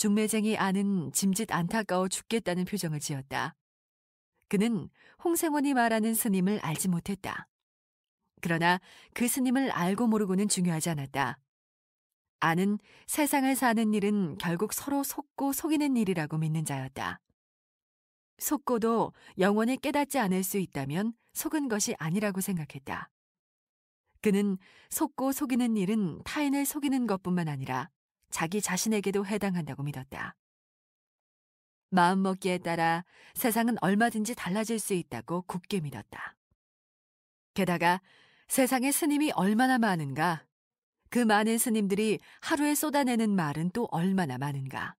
중매쟁이 아는 짐짓 안타까워 죽겠다는 표정을 지었다. 그는 홍생원이 말하는 스님을 알지 못했다. 그러나 그 스님을 알고 모르고는 중요하지 않았다. 아는 세상을 사는 일은 결국 서로 속고 속이는 일이라고 믿는 자였다. 속고도 영원히 깨닫지 않을 수 있다면 속은 것이 아니라고 생각했다. 그는 속고 속이는 일은 타인을 속이는 것뿐만 아니라 자기 자신에게도 해당한다고 믿었다. 마음먹기에 따라 세상은 얼마든지 달라질 수 있다고 굳게 믿었다. 게다가 세상에 스님이 얼마나 많은가, 그 많은 스님들이 하루에 쏟아내는 말은 또 얼마나 많은가.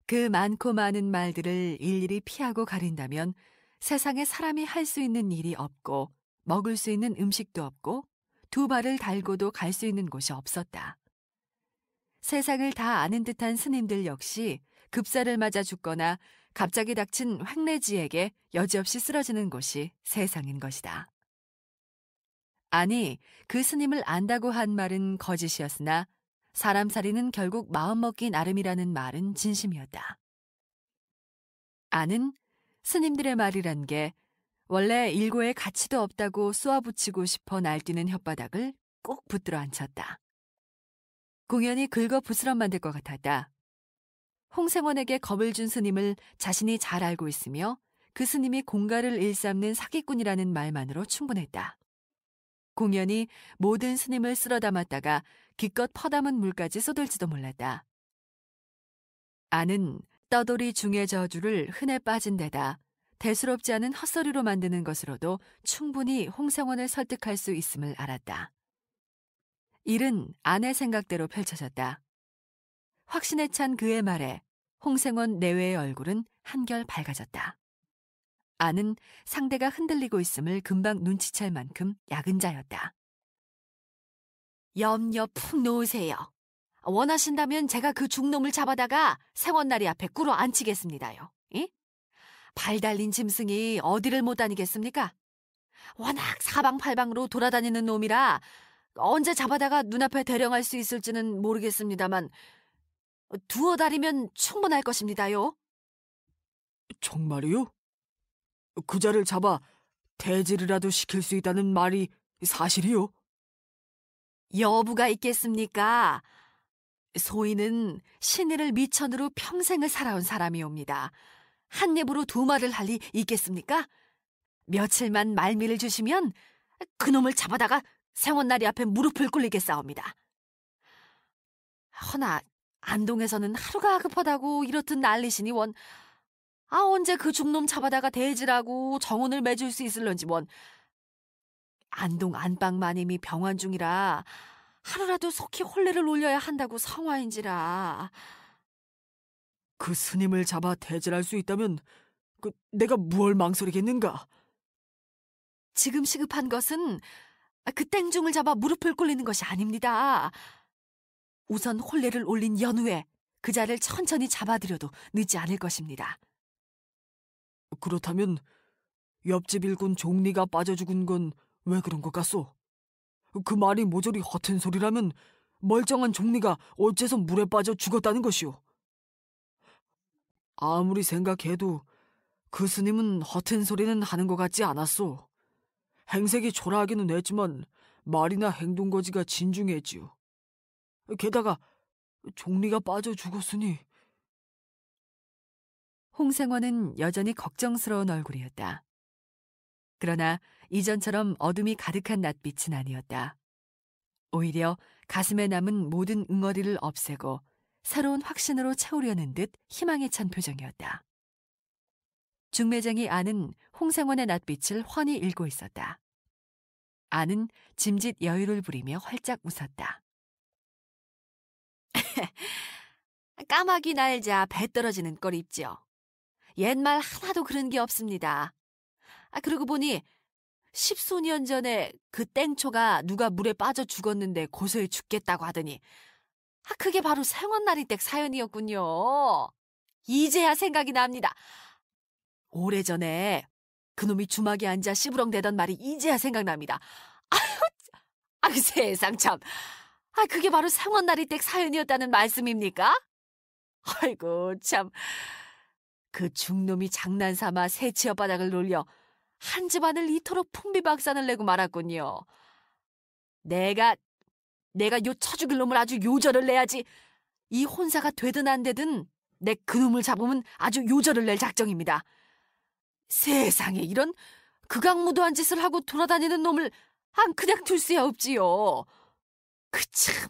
그 많고 많은 말들을 일일이 피하고 가린다면 세상에 사람이 할 수 있는 일이 없고 먹을 수 있는 음식도 없고 두 발을 달고도 갈 수 있는 곳이 없었다. 세상을 다 아는 듯한 스님들 역시 급사를 맞아 죽거나 갑자기 닥친 횡례지에게 여지없이 쓰러지는 곳이 세상인 것이다. 아니, 그 스님을 안다고 한 말은 거짓이었으나 사람살이는 결국 마음먹기 나름이라는 말은 진심이었다. 아는 스님들의 말이란 게 원래 일고에 가치도 없다고 쏘아붙이고 싶어 날뛰는 혓바닥을 꼭 붙들어 앉혔다. 공연히 긁어 부스럼 만들 것 같았다. 홍생원에게 겁을 준 스님을 자신이 잘 알고 있으며 그 스님이 공가를 일삼는 사기꾼이라는 말만으로 충분했다. 공연히 모든 스님을 쓸어 담았다가 기껏 퍼담은 물까지 쏟을지도 몰랐다. 아는 떠돌이 중의 저주를 흔해 빠진 데다 대수롭지 않은 헛소리로 만드는 것으로도 충분히 홍생원을 설득할 수 있음을 알았다. 일은 아내 생각대로 펼쳐졌다. 확신에 찬 그의 말에 홍생원 내외의 얼굴은 한결 밝아졌다. 아는 상대가 흔들리고 있음을 금방 눈치챌 만큼 야근자였다. 염려 푹 놓으세요. 원하신다면 제가 그 중놈을 잡아다가 생원나리 앞에 꿇어 앉히겠습니다요. 예? 발 달린 짐승이 어디를 못 다니겠습니까? 워낙 사방팔방으로 돌아다니는 놈이라 언제 잡아다가 눈앞에 대령할 수 있을지는 모르겠습니다만 두어 달이면 충분할 것입니다요. 정말이요? 그자를 잡아 대질이라도 시킬 수 있다는 말이 사실이요? 여부가 있겠습니까? 소인은 신의를 미천으로 평생을 살아온 사람이옵니다. 한 입으로 두 말을 할 리 있겠습니까? 며칠만 말미를 주시면 그놈을 잡아다가 생원나리 앞에 무릎을 꿇리겠사옵니다. 허나 안동에서는 하루가 급하다고 이렇듯 난리시니 언제 그 중놈 잡아다가 대질하고 정혼을 맺을 수 있을런지 안동 안방 마님이 병환 중이라 하루라도 속히 혼례를 올려야 한다고 성화인지라. 그 스님을 잡아 대질할 수 있다면 내가 무얼 망설이겠는가? 지금 시급한 것은 그 땡중을 잡아 무릎을 꿇리는 것이 아닙니다. 우선 혼례를 올린 연후에 그자를 천천히 잡아들여도 늦지 않을 것입니다. 그렇다면 옆집 일꾼 종리가 빠져 죽은 건 왜 그런 것 같소? 그 말이 모조리 허튼 소리라면 멀쩡한 종리가 어째서 물에 빠져 죽었다는 것이오? 아무리 생각해도 그 스님은 허튼 소리는 하는 것 같지 않았소. 행색이 초라하기는 했지만 말이나 행동거지가 진중했지요. 게다가 종리가 빠져 죽었으니. 홍생원은 여전히 걱정스러운 얼굴이었다. 그러나 이전처럼 어둠이 가득한 낯빛은 아니었다. 오히려 가슴에 남은 모든 응어리를 없애고 새로운 확신으로 채우려는 듯 희망에 찬 표정이었다. 중매쟁이 아는 홍생원의 낯빛을 훤히 읽고 있었다. 아는 짐짓 여유를 부리며 활짝 웃었다. 까마귀 날자 배 떨어지는 꼴 입지요. 옛말 하나도 그런 게 없습니다. 그러고 보니 10수년 전에 그 땡초가 누가 물에 빠져 죽었는데 고소해 죽겠다고 하더니 그게 바로 생원나리댁 사연이었군요. 이제야 생각이 납니다. 오래전에 그놈이 주막에 앉아 씨부렁대던 말이 이제야 생각납니다. 아유, 세상 참. 그게 바로 생원나리댁 사연이었다는 말씀입니까? 아이고 참, 그 중놈이 장난삼아 새치 혓바닥을 놀려 한 집안을 이토록 풍비박산을 내고 말았군요. 내가 요 처죽일 놈을 아주 요절을 내야지. 이 혼사가 되든 안 되든 내 그놈을 잡으면 아주 요절을 낼 작정입니다. 세상에, 이런 극악무도한 짓을 하고 돌아다니는 놈을 안 그냥 둘 수야 없지요. 그참,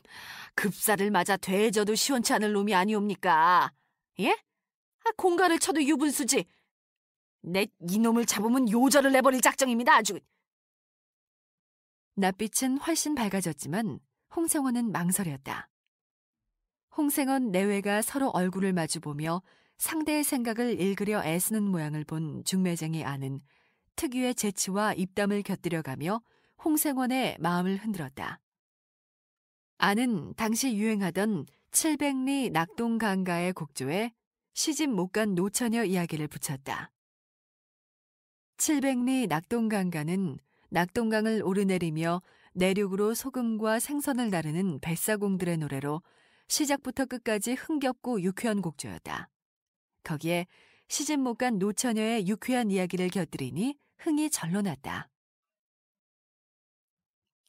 급사를 맞아 되져도 시원치 않을 놈이 아니옵니까? 예? 공갈을 쳐도 유분수지. 내 이놈을 잡으면 요절을 내버릴 작정입니다, 아주. 낯빛은 훨씬 밝아졌지만 홍생원은 망설였다. 홍생원 내외가 서로 얼굴을 마주보며 상대의 생각을 읽으려 애쓰는 모양을 본 중매쟁이 아는 특유의 재치와 입담을 곁들여가며 홍생원의 마음을 흔들었다. 아는 당시 유행하던 700리 낙동강가의 곡조에 시집 못 간 노처녀 이야기를 붙였다. 700리 낙동강가는 낙동강을 오르내리며 내륙으로 소금과 생선을 나르는 뱃사공들의 노래로 시작부터 끝까지 흥겹고 유쾌한 곡조였다. 거기에 시집 못 간 노처녀의 유쾌한 이야기를 곁들이니 흥이 절로 났다.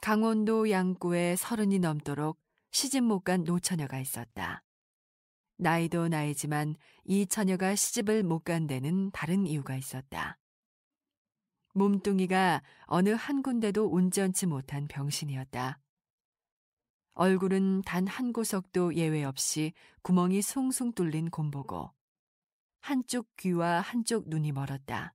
강원도 양구에 30이 넘도록 시집 못 간 노처녀가 있었다. 나이도 나이지만 이 처녀가 시집을 못 간 데는 다른 이유가 있었다. 몸뚱이가 어느 한 군데도 온전치 못한 병신이었다. 얼굴은 단 한 구석도 예외 없이 구멍이 숭숭 뚫린 곰보고 한쪽 귀와 한쪽 눈이 멀었다.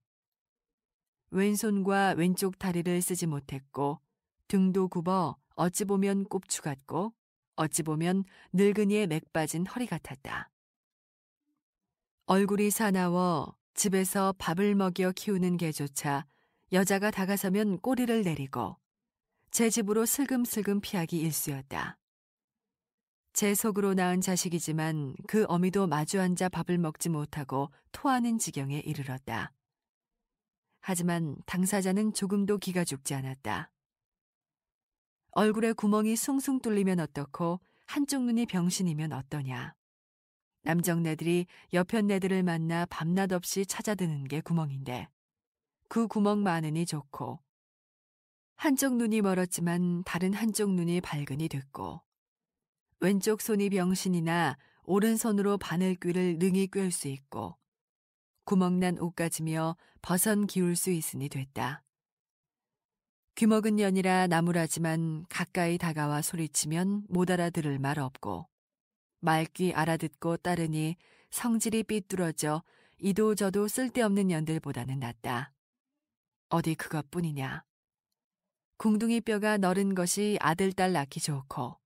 왼손과 왼쪽 다리를 쓰지 못했고 등도 굽어 어찌 보면 꼽추 같고 어찌 보면 늙은이의 맥 빠진 허리 같았다. 얼굴이 사나워 집에서 밥을 먹여 키우는 개조차 여자가 다가서면 꼬리를 내리고 제 집으로 슬금슬금 피하기 일쑤였다. 제 속으로 낳은 자식이지만 그 어미도 마주 앉아 밥을 먹지 못하고 토하는 지경에 이르렀다. 하지만 당사자는 조금도 기가 죽지 않았다. 얼굴에 구멍이 숭숭 뚫리면 어떻고 한쪽 눈이 병신이면 어떠냐. 남정네들이 여편네들을 만나 밤낮 없이 찾아드는 게 구멍인데 그 구멍 많으니 좋고 한쪽 눈이 멀었지만 다른 한쪽 눈이 발근이 됐고 왼쪽 손이 병신이나 오른손으로 바늘귀를 능히 꿰을 수 있고 구멍난 옷가지며 버선 기울 수 있으니 됐다. 귀먹은 년이라 나무라지만 가까이 다가와 소리치면 못 알아들을 말 없고 말귀 알아듣고 따르니 성질이 삐뚤어져 이도 저도 쓸데없는 년들보다는 낫다. 어디 그것뿐이냐. 궁둥이 뼈가 너른 것이 아들 딸 낳기 좋고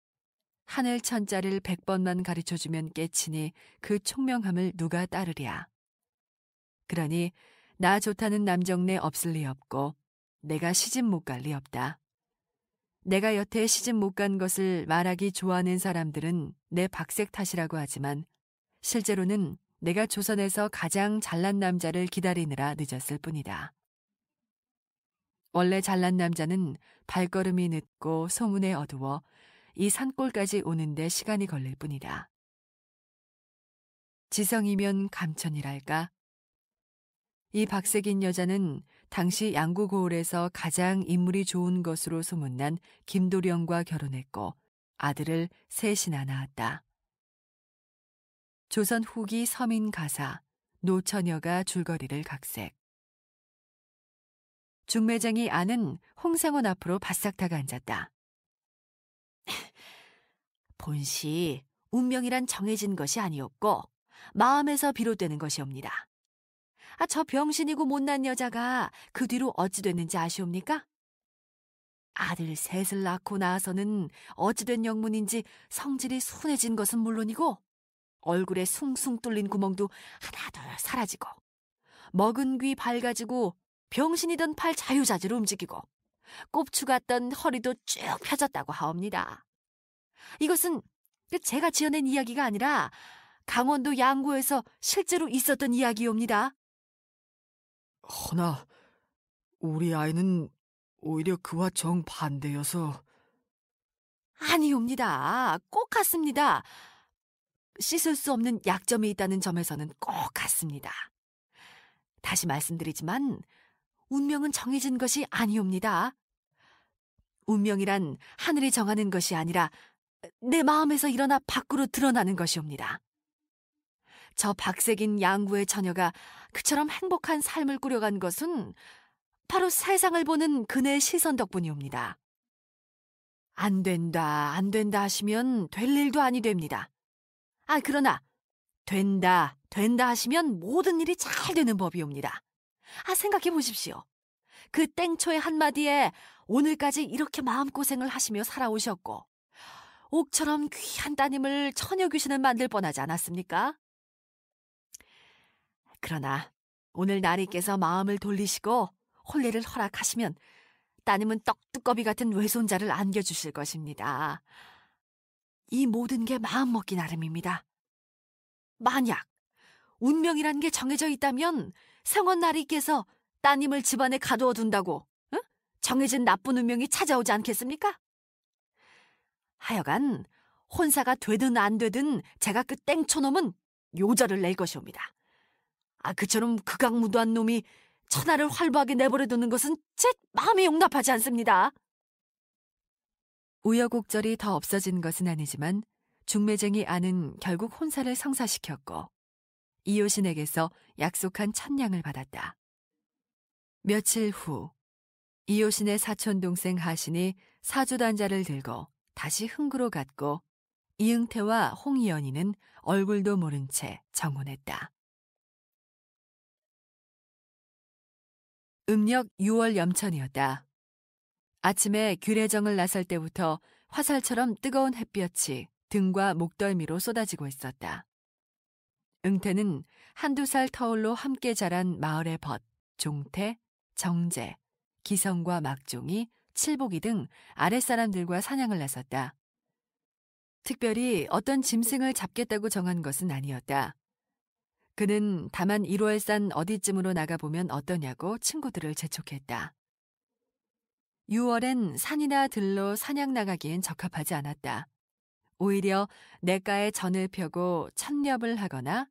하늘 천자를 100번만 가르쳐주면 깨치니 그 총명함을 누가 따르랴. 그러니 나 좋다는 남정네 없을 리 없고 내가 시집 못 갈 리 없다. 내가 여태 시집 못 간 것을 말하기 좋아하는 사람들은 내 박색 탓이라고 하지만 실제로는 내가 조선에서 가장 잘난 남자를 기다리느라 늦었을 뿐이다. 원래 잘난 남자는 발걸음이 늦고 소문에 어두워 이 산골까지 오는데 시간이 걸릴 뿐이다. 지성이면 감천이랄까? 이 박색인 여자는 당시 양구고을에서 가장 인물이 좋은 것으로 소문난 김도령과 결혼했고 아들을 셋이나 낳았다. 조선 후기 서민 가사 노처녀가 줄거리를 각색. 중매장이 아는 홍생원 앞으로 바싹 다가 앉았다. 본시 운명이란 정해진 것이 아니었고 마음에서 비롯되는 것이옵니다. 저 병신이고 못난 여자가 그 뒤로 어찌 됐는지 아시옵니까? 아들 셋을 낳고 나서는 어찌 된 영문인지 성질이 순해진 것은 물론이고 얼굴에 숭숭 뚫린 구멍도 하나둘 사라지고 먹은 귀 밝아지고 병신이던 팔 자유자재로 움직이고 꼽추 같던 허리도 쭉 펴졌다고 하옵니다. 이것은 제가 지어낸 이야기가 아니라 강원도 양구에서 실제로 있었던 이야기옵니다. 허나 우리 아이는 오히려 그와 정반대여서. 아니옵니다. 꼭 같습니다. 씻을 수 없는 약점이 있다는 점에서는 꼭 같습니다. 다시 말씀드리지만 운명은 정해진 것이 아니옵니다. 운명이란 하늘이 정하는 것이 아니라 내 마음에서 일어나 밖으로 드러나는 것이옵니다. 저 박색인 양구의 처녀가 그처럼 행복한 삶을 꾸려간 것은 바로 세상을 보는 그네의 시선 덕분이옵니다. 안 된다, 안 된다 하시면 될 일도 아니 됩니다. 그러나 된다, 된다 하시면 모든 일이 잘 되는 법이옵니다. 생각해 보십시오. 그 땡초의 한마디에 오늘까지 이렇게 마음고생을 하시며 살아오셨고 옥처럼 귀한 따님을 처녀 귀신을 만들 뻔하지 않았습니까? 그러나 오늘 나리께서 마음을 돌리시고 혼례를 허락하시면 따님은 떡두꺼비 같은 외손자를 안겨주실 것입니다. 이 모든 게 마음먹기 나름입니다. 만약 운명이란 게 정해져 있다면 성원 나리께서 따님을 집안에 가두어 둔다고 정해진 나쁜 운명이 찾아오지 않겠습니까? 하여간 혼사가 되든 안 되든 제가 그 땡초놈은 요절을 낼 것이옵니다. 그처럼 극악무도한 놈이 천하를 활보하게 내버려 두는 것은 제 마음이 용납하지 않습니다. 우여곡절이 더 없어진 것은 아니지만 중매쟁이 안은 결국 혼사를 성사시켰고 이효신에게서 약속한 천냥을 받았다. 며칠 후 이효신의 사촌동생 하신이 사주단자를 들고 다시 흥구로 갔고 이응태와 홍이연이는 얼굴도 모른 채 정혼했다. 음력 6월 염천이었다. 아침에 규례정을 나설 때부터 화살처럼 뜨거운 햇볕이 등과 목덜미로 쏟아지고 있었다. 응태는 한두 살 터울로 함께 자란 마을의 벗, 종태, 정재, 기성과 막종이, 칠복이 등 아랫사람들과 사냥을 나섰다. 특별히 어떤 짐승을 잡겠다고 정한 것은 아니었다. 그는 다만 1월산 어디쯤으로 나가보면 어떠냐고 친구들을 재촉했다. 6월엔 산이나 들로 사냥 나가기엔 적합하지 않았다. 오히려 냇가에 전을 펴고 천렵을 하거나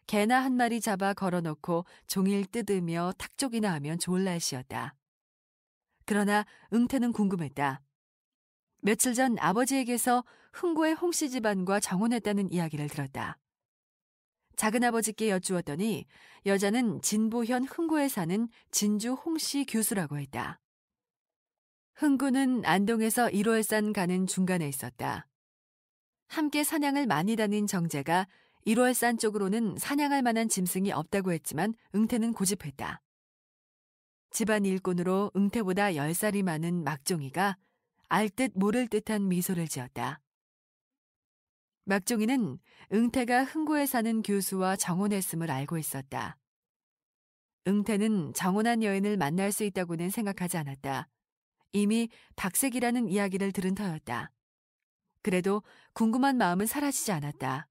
개나 한 마리 잡아 걸어놓고 종일 뜯으며 탁족이나 하면 좋을 날씨였다. 그러나 응태는 궁금했다. 며칠 전 아버지에게서 흥고의 홍씨 집안과 정혼했다는 이야기를 들었다. 작은아버지께 여쭈었더니 여자는 진보현 흥고에 사는 진주 홍씨 교수라고 했다. 흥구는 안동에서 1월산 가는 중간에 있었다. 함께 사냥을 많이 다닌 정재가 1월산 쪽으로는 사냥할 만한 짐승이 없다고 했지만 응태는 고집했다. 집안 일꾼으로 응태보다 10살이 많은 막종이가 알듯 모를 듯한 미소를 지었다. 막종이는 응태가 흥고에 사는 교수와 정혼했음을 알고 있었다. 응태는 정혼한 여인을 만날 수 있다고는 생각하지 않았다. 이미 박색이라는 이야기를 들은 터였다. 그래도 궁금한 마음은 사라지지 않았다.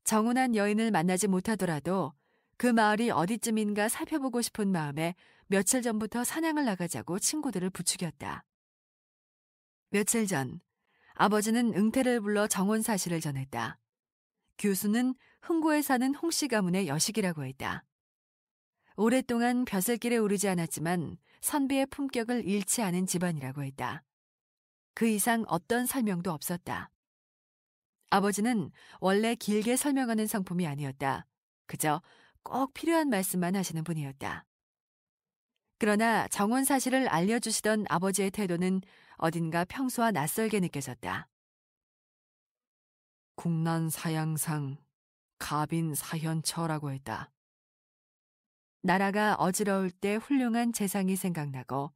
정혼한 여인을 만나지 못하더라도 그 마을이 어디쯤인가 살펴보고 싶은 마음에 며칠 전부터 사냥을 나가자고 친구들을 부추겼다. 며칠 전 아버지는 응태를 불러 정혼 사실을 전했다. 교수는 흥고에 사는 홍씨 가문의 여식이라고 했다. 오랫동안 벼슬길에 오르지 않았지만 선비의 품격을 잃지 않은 집안이라고 했다. 그 이상 어떤 설명도 없었다. 아버지는 원래 길게 설명하는 성품이 아니었다. 그저 꼭 필요한 말씀만 하시는 분이었다. 그러나 정혼 사실을 알려주시던 아버지의 태도는 어딘가 평소와 낯설게 느껴졌다. 국난 사양상 갑인 사현처라고 했다. 나라가 어지러울 때 훌륭한 재상이 생각나고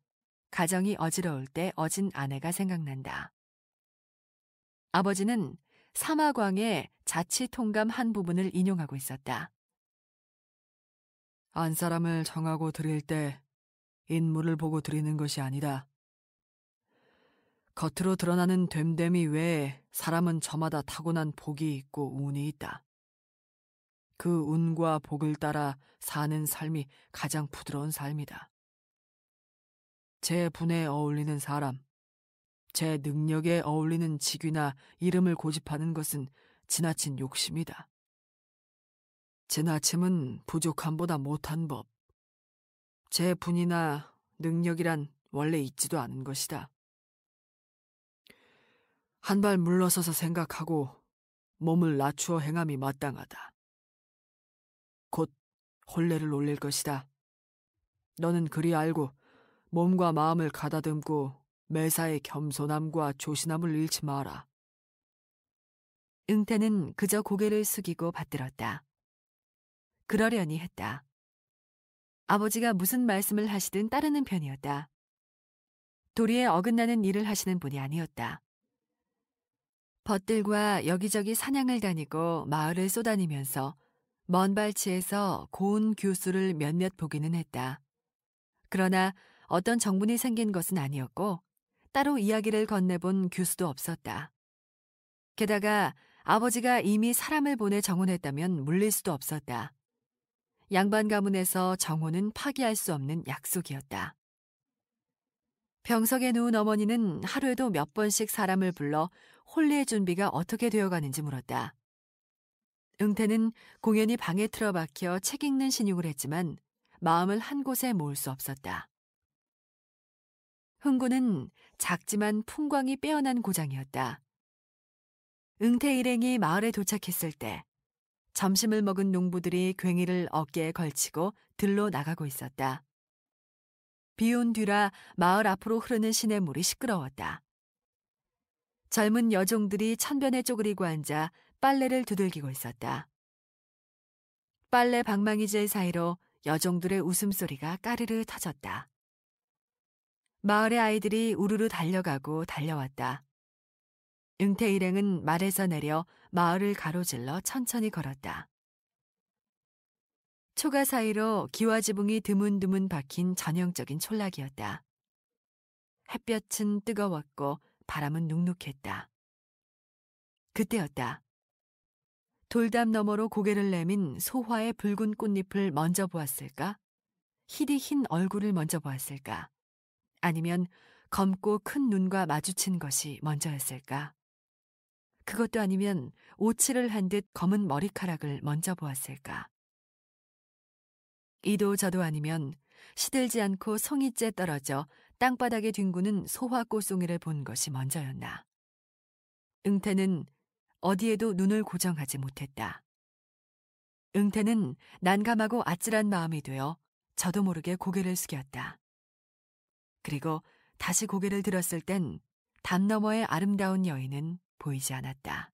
가정이 어지러울 때 어진 아내가 생각난다. 아버지는 사마광의 자치통감 한 부분을 인용하고 있었다. 안사람을 정하고 드릴 때 인물을 보고 드리는 것이 아니다. 겉으로 드러나는 됨됨이 외에 사람은 저마다 타고난 복이 있고 운이 있다. 그 운과 복을 따라 사는 삶이 가장 부드러운 삶이다. 제 분에 어울리는 사람, 제 능력에 어울리는 직위나 이름을 고집하는 것은 지나친 욕심이다. 지나침은 부족함보다 못한 법. 제 분이나 능력이란 원래 있지도 않은 것이다. 한 발 물러서서 생각하고 몸을 낮추어 행함이 마땅하다. 곧 혼례를 올릴 것이다. 너는 그리 알고 몸과 마음을 가다듬고 매사에 겸손함과 조신함을 잃지 마라. 응태는 그저 고개를 숙이고 받들었다. 그러려니 했다. 아버지가 무슨 말씀을 하시든 따르는 편이었다. 도리에 어긋나는 일을 하시는 분이 아니었다. 벗들과 여기저기 사냥을 다니고 마을을 쏘다니면서 먼 발치에서 고운 교수를 몇몇 보기는 했다. 그러나 어떤 정분이 생긴 것은 아니었고 따로 이야기를 건네본 교수도 없었다. 게다가 아버지가 이미 사람을 보내 정혼했다면 물릴 수도 없었다. 양반 가문에서 정혼은 파기할 수 없는 약속이었다. 병석에 누운 어머니는 하루에도 몇 번씩 사람을 불러 혼례 준비가 어떻게 되어가는지 물었다. 응태는 공연히 방에 틀어박혀 책 읽는 신용을 했지만 마음을 한 곳에 모을 수 없었다. 흥구는 작지만 풍광이 빼어난 고장이었다. 응태 일행이 마을에 도착했을 때 점심을 먹은 농부들이 괭이를 어깨에 걸치고 들로 나가고 있었다. 비온 뒤라 마을 앞으로 흐르는 시냇물이 시끄러웠다. 젊은 여종들이 천변에 쪼그리고 앉아 빨래를 두들기고 있었다. 빨래 방망이질 사이로 여종들의 웃음소리가 까르르 터졌다. 마을의 아이들이 우르르 달려가고 달려왔다. 응태 일행은 말에서 내려 마을을 가로질러 천천히 걸었다. 초가 사이로 기와 지붕이 드문드문 박힌 전형적인 촌락이었다. 햇볕은 뜨거웠고 바람은 눅눅했다. 그때였다. 돌담 너머로 고개를 내민 소화의 붉은 꽃잎을 먼저 보았을까? 희디 흰 얼굴을 먼저 보았을까? 아니면 검고 큰 눈과 마주친 것이 먼저였을까? 그것도 아니면 오칠을 한 듯 검은 머리카락을 먼저 보았을까? 이도 저도 아니면 시들지 않고 송이째 떨어져 땅바닥에 뒹구는 소화 꽃송이를 본 것이 먼저였나. 응태는 어디에도 눈을 고정하지 못했다. 응태는 난감하고 아찔한 마음이 되어 저도 모르게 고개를 숙였다. 그리고 다시 고개를 들었을 땐 담 너머의 아름다운 여인은 보이지 않았다.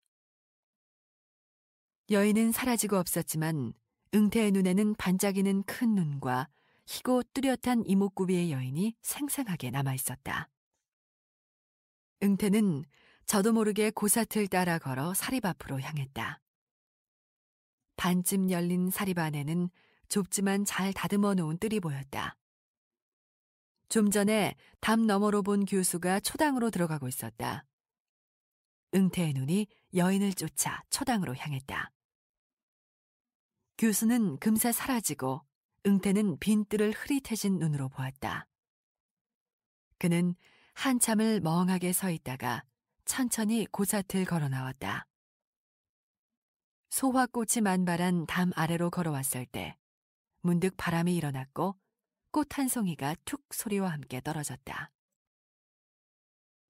여인은 사라지고 없었지만 응태의 눈에는 반짝이는 큰 눈과 희고 뚜렷한 이목구비의 여인이 생생하게 남아있었다. 응태는 저도 모르게 고사틀 따라 걸어 사립 앞으로 향했다. 반쯤 열린 사립 안에는 좁지만 잘 다듬어 놓은 뜰이 보였다. 좀 전에 담 너머로 본 교수가 초당으로 들어가고 있었다. 응태의 눈이 여인을 쫓아 초당으로 향했다. 교수는 금세 사라지고 응태는 빈 뜰을 흐릿해진 눈으로 보았다. 그는 한참을 멍하게 서 있다가 천천히 고사틀 걸어 나왔다. 소화꽃이 만발한 담 아래로 걸어왔을 때 문득 바람이 일어났고 꽃 한 송이가 툭 소리와 함께 떨어졌다.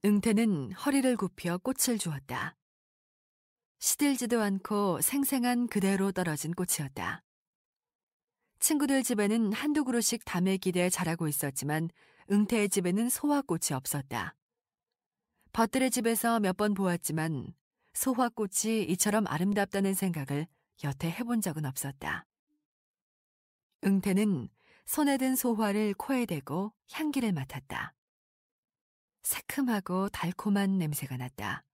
응태는 허리를 굽혀 꽃을 주었다. 시들지도 않고 생생한 그대로 떨어진 꽃이었다. 친구들 집에는 한두 그루씩 담에 기대에 자라고 있었지만 응태의 집에는 소화꽃이 없었다. 벗들의 집에서 몇 번 보았지만 소화꽃이 이처럼 아름답다는 생각을 여태 해본 적은 없었다. 응태는 손에 든 소화를 코에 대고 향기를 맡았다. 새큼하고 달콤한 냄새가 났다.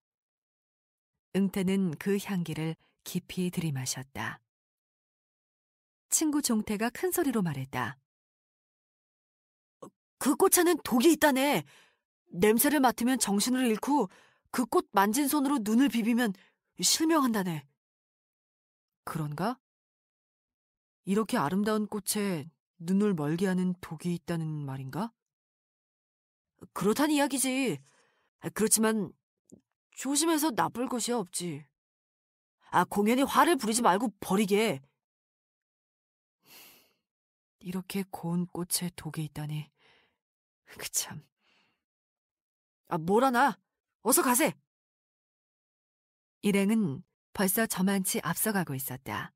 응태는 그 향기를 깊이 들이마셨다. 친구 종태가 큰 소리로 말했다. 그 꽃차는 독이 있다네. 냄새를 맡으면 정신을 잃고 그 꽃 만진 손으로 눈을 비비면 실명한다네. 그런가? 이렇게 아름다운 꽃에 눈을 멀게 하는 독이 있다는 말인가? 그렇단 이야기지. 그렇지만 조심해서 나쁠 것이 없지. 공연히 화를 부리지 말고 버리게. 이렇게 고운 꽃에 독이 있다니. 그참. 뭐라나. 어서 가세. 일행은 벌써 저만치 앞서가고 있었다.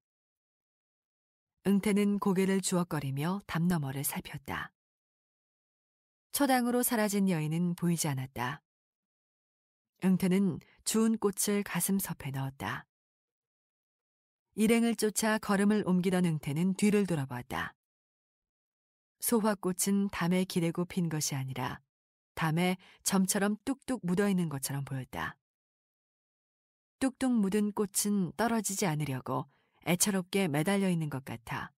응태는 고개를 주걱거리며 담 너머를 살폈다. 초당으로 사라진 여인은 보이지 않았다. 응태는 주운 꽃을 가슴섭에 넣었다. 일행을 쫓아 걸음을 옮기던 응태는 뒤를 돌아보았다. 소화꽃은 담에 기대고 핀 것이 아니라 담에 점처럼 뚝뚝 묻어있는 것처럼 보였다. 뚝뚝 묻은 꽃은 떨어지지 않으려고 애처롭게 매달려 있는 것 같아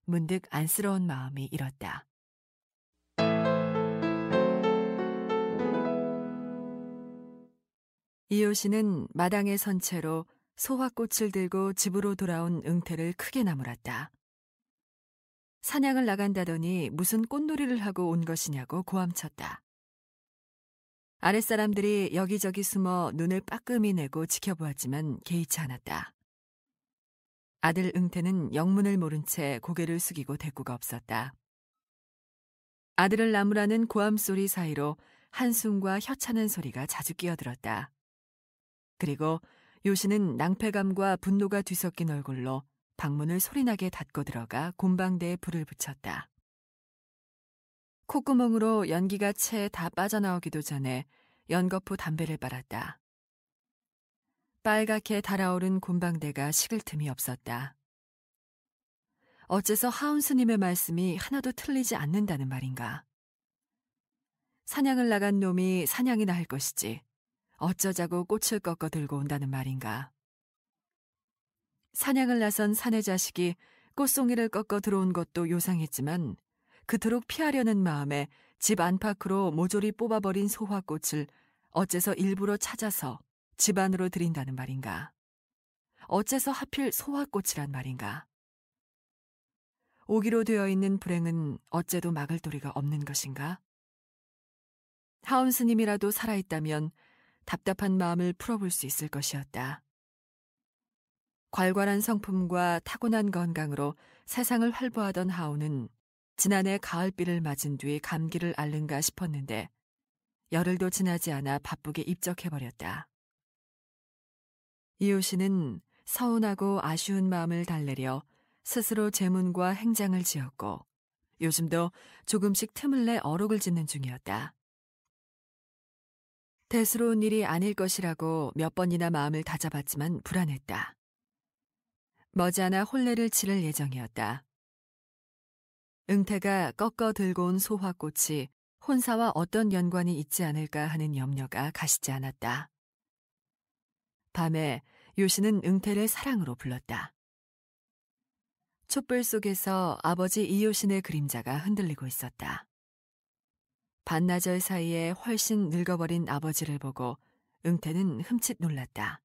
문득 안쓰러운 마음이 일었다. 이효신은 마당에 선 채로 소화꽃을 들고 집으로 돌아온 응태를 크게 나무랐다. 사냥을 나간다더니 무슨 꽃놀이를 하고 온 것이냐고 고함쳤다. 아랫사람들이 여기저기 숨어 눈을 빠끔히 내고 지켜보았지만 개의치 않았다. 아들 응태는 영문을 모른 채 고개를 숙이고 대꾸가 없었다. 아들을 나무라는 고함소리 사이로 한숨과 혀차는 소리가 자주 끼어들었다. 그리고 요신은 낭패감과 분노가 뒤섞인 얼굴로 방문을 소리나게 닫고 들어가 곰방대에 불을 붙였다. 콧구멍으로 연기가 채 다 빠져나오기도 전에 연거푸 담배를 빨았다. 빨갛게 달아오른 곰방대가 식을 틈이 없었다. 어째서 하운 스님의 말씀이 하나도 틀리지 않는다는 말인가? 사냥을 나간 놈이 사냥이나 할 것이지 어쩌자고 꽃을 꺾어 들고 온다는 말인가? 사냥을 나선 사내 자식이 꽃송이를 꺾어 들어온 것도 요상했지만 그토록 피하려는 마음에 집 안팎으로 모조리 뽑아버린 소화꽃을 어째서 일부러 찾아서 집 안으로 들인다는 말인가? 어째서 하필 소화꽃이란 말인가? 오기로 되어 있는 불행은 어째도 막을 도리가 없는 것인가? 하운 스님이라도 살아있다면 답답한 마음을 풀어볼 수 있을 것이었다. 괄괄한 성품과 타고난 건강으로 세상을 활보하던 하운은 지난해 가을비를 맞은 뒤 감기를 앓는가 싶었는데 열흘도 지나지 않아 바쁘게 입적해버렸다. 이효신은 서운하고 아쉬운 마음을 달래려 스스로 제문과 행장을 지었고 요즘도 조금씩 틈을 내 어록을 짓는 중이었다. 대수로운 일이 아닐 것이라고 몇 번이나 마음을 다잡았지만 불안했다. 머지않아 혼례를 치를 예정이었다. 응태가 꺾어 들고 온 소화꽃이 혼사와 어떤 연관이 있지 않을까 하는 염려가 가시지 않았다. 밤에 요신은 응태를 사랑으로 불렀다. 촛불 속에서 아버지 이효신의 그림자가 흔들리고 있었다. 반나절 사이에 훨씬 늙어버린 아버지를 보고 응태는 흠칫 놀랐다.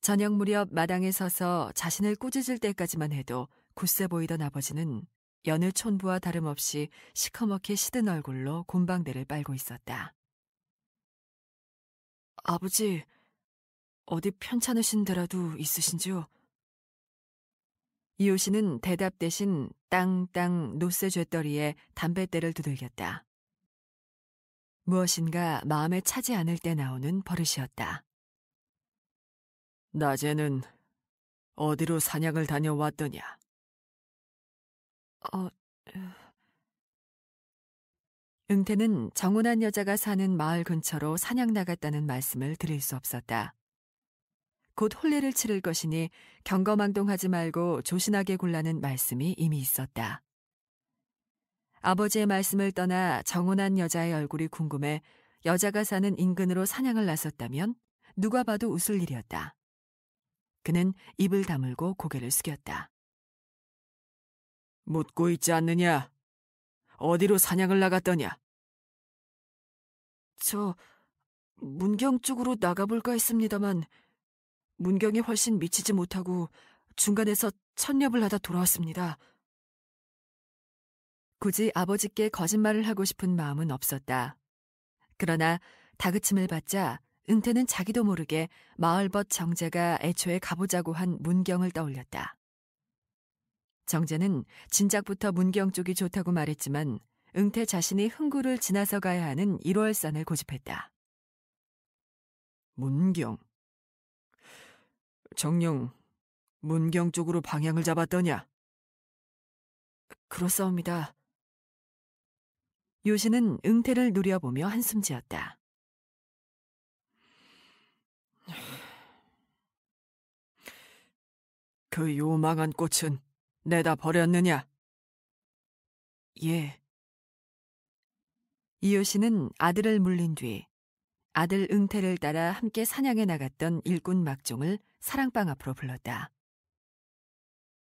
저녁 무렵 마당에 서서 자신을 꾸짖을 때까지만 해도 굳세 보이던 아버지는 여느 촌부와 다름없이 시커멓게 시든 얼굴로 곰방대를 빨고 있었다. 아버지, 어디 편찮으신 데라도 있으신지요? 이효신은 대답 대신 땅땅 노쇠 쇳더리에 담뱃대를 두들겼다. 무엇인가 마음에 차지 않을 때 나오는 버릇이었다. 낮에는 어디로 사냥을 다녀왔더냐? 응태는 정혼한 여자가 사는 마을 근처로 사냥 나갔다는 말씀을 드릴 수 없었다. 곧 혼례를 치를 것이니 경거망동하지 말고 조신하게 굴라는 말씀이 이미 있었다. 아버지의 말씀을 떠나 정혼한 여자의 얼굴이 궁금해 여자가 사는 인근으로 사냥을 나섰다면 누가 봐도 웃을 일이었다. 그는 입을 다물고 고개를 숙였다. 묻고 있지 않느냐? 어디로 사냥을 나갔더냐? 저 문경 쪽으로 나가볼까 했습니다만 문경에 훨씬 미치지 못하고 중간에서 천렵을 하다 돌아왔습니다. 굳이 아버지께 거짓말을 하고 싶은 마음은 없었다. 그러나 다그침을 받자 응태는 자기도 모르게 마을벗 정재가 애초에 가보자고 한 문경을 떠올렸다. 정재는 진작부터 문경 쪽이 좋다고 말했지만 응태 자신이 흥구를 지나서 가야 하는 1월산을 고집했다. 문경. 정녕 문경 쪽으로 방향을 잡았더냐? 그렇사옵니다. 요신은 응태를 누려보며 한숨 지었다. 그 요망한 꽃은 내다 버렸느냐? 예. 이요신은 아들을 물린 뒤 아들 응태를 따라 함께 사냥에 나갔던 일꾼 막종을 사랑방 앞으로 불렀다.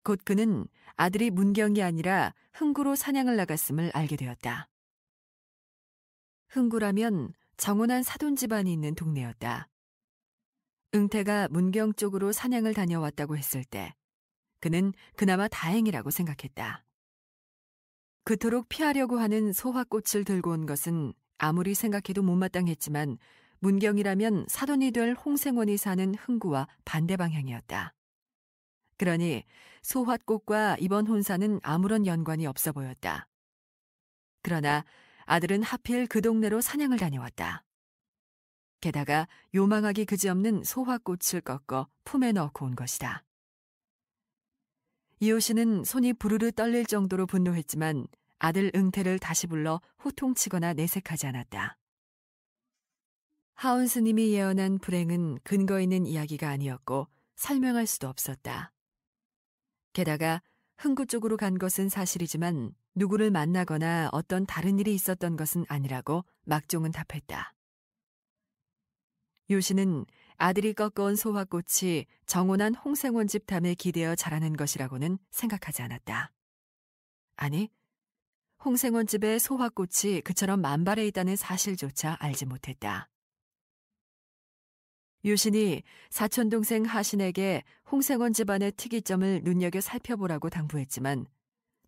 곧 그는 아들이 문경이 아니라 흥구로 사냥을 나갔음을 알게 되었다. 흥구라면 정혼한 사돈 집안이 있는 동네였다. 응태가 문경 쪽으로 사냥을 다녀왔다고 했을 때 그는 그나마 다행이라고 생각했다. 그토록 피하려고 하는 소화꽃을 들고 온 것은 아무리 생각해도 못마땅했지만 문경이라면 사돈이 될 홍생원이 사는 흥구와 반대 방향이었다. 그러니 소화꽃과 이번 혼사는 아무런 연관이 없어 보였다. 그러나 아들은 하필 그 동네로 사냥을 다녀왔다. 게다가 요망하기 그지없는 소화꽃을 꺾어 품에 넣고 온 것이다. 이호씨는 손이 부르르 떨릴 정도로 분노했지만 아들 응태를 다시 불러 호통치거나 내색하지 않았다. 하온 스님이 예언한 불행은 근거 있는 이야기가 아니었고 설명할 수도 없었다. 게다가 흥구 쪽으로 간 것은 사실이지만 누구를 만나거나 어떤 다른 일이 있었던 것은 아니라고 막종은 답했다. 요시는 아들이 꺾어온 소화꽃이 정혼한 홍생원 집 탐에 기대어 자라는 것이라고는 생각하지 않았다. 아니, 홍생원 집에 소화꽃이 그처럼 만발해 있다는 사실조차 알지 못했다. 요신이 사촌동생 하신에게 홍생원 집안의 특이점을 눈여겨 살펴보라고 당부했지만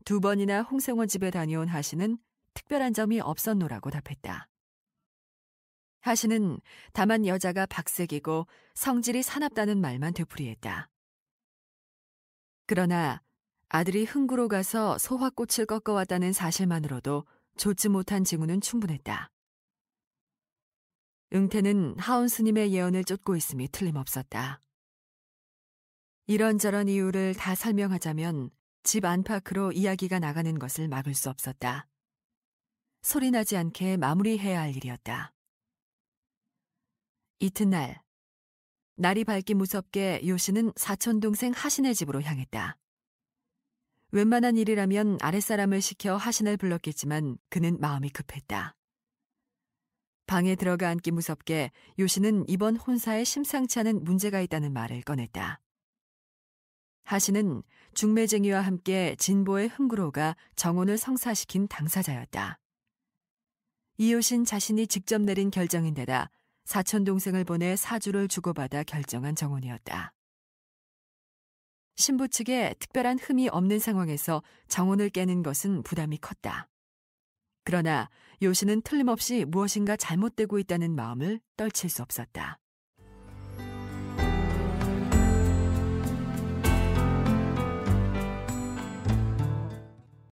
2번이나 홍생원 집에 다녀온 하신은 특별한 점이 없었노라고 답했다. 하신은 다만 여자가 박색이고 성질이 사납다는 말만 되풀이했다. 그러나 아들이 흥구로 가서 소화꽃을 꺾어왔다는 사실만으로도 좋지 못한 징후는 충분했다. 응태는 하온 스님의 예언을 쫓고 있음이 틀림없었다. 이런저런 이유를 다 설명하자면 집 안팎으로 이야기가 나가는 것을 막을 수 없었다. 소리나지 않게 마무리해야 할 일이었다. 이튿날, 날이 밝기 무섭게 요시는 사촌동생 하신의 집으로 향했다. 웬만한 일이라면 아랫사람을 시켜 하신을 불렀겠지만 그는 마음이 급했다. 방에 들어가 앉기 무섭게 요시는 이번 혼사에 심상치 않은 문제가 있다는 말을 꺼냈다. 하신은 중매쟁이와 함께 진보의 흥구로가 정혼을 성사시킨 당사자였다. 이요신 자신이 직접 내린 결정인데다 사촌동생을 보내 사주를 주고받아 결정한 정혼이었다. 신부 측에 특별한 흠이 없는 상황에서 정혼을 깨는 것은 부담이 컸다. 그러나 요시는 틀림없이 무엇인가 잘못되고 있다는 마음을 떨칠 수 없었다.